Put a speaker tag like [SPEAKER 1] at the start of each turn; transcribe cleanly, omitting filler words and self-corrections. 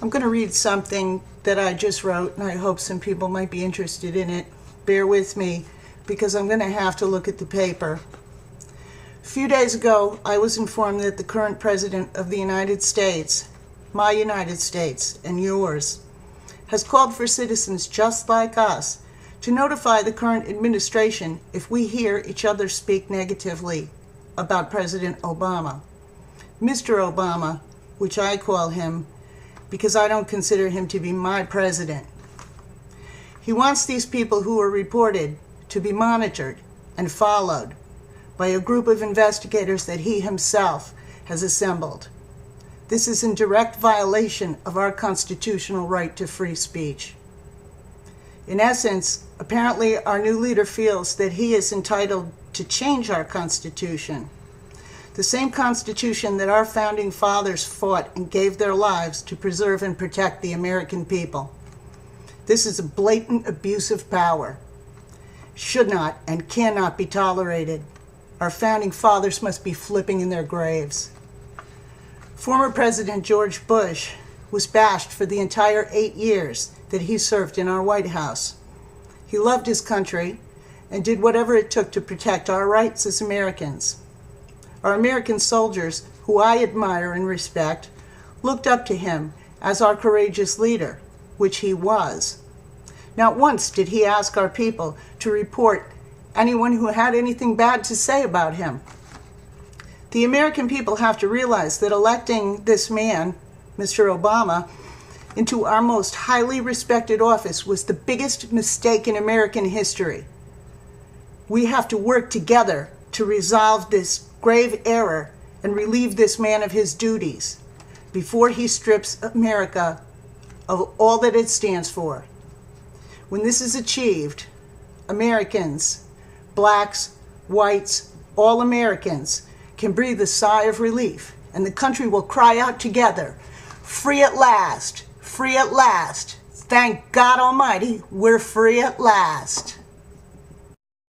[SPEAKER 1] I'm going to read something that I just wrote, and I hope some people might be interested in it. Bear with me, because I'm going to have to look at the paper. A few days ago, I was informed that the current president of the United States, my United States and yours, has called for citizens just like us to notify the current administration if we hear each other speak negatively about President Obama. Mr. Obama, which I call him because I don't consider him to be my president. He wants these people who are reported to be monitored and followed by a group of investigators that he himself has assembled. This is in direct violation of our constitutional right to free speech. In essence, apparently our new leader feels that he is entitled to change our Constitution, the same Constitution that our founding fathers fought and gave their lives to preserve and protect the American people. This is a blatant abuse of power. Should not and cannot be tolerated. Our founding fathers must be flipping in their graves. Former President George Bush was bashed for the entire 8 years that he served in our White House. He loved his country and did whatever it took to protect our rights as Americans. Our American soldiers, who I admire and respect, looked up to him as our courageous leader, which he was. Not once did he ask our people to report anyone who had anything bad to say about him. The American people have to realize that electing this man, Mr. Obama, into our most highly respected office was the biggest mistake in American history. We have to work together to resolve this grave error and relieve this man of his duties before he strips America of all that it stands for. When this is achieved, Americans, blacks, whites, all Americans can breathe a sigh of relief, and the country will cry out together, "Free at last! Free at last! Thank God Almighty, we're free at last!"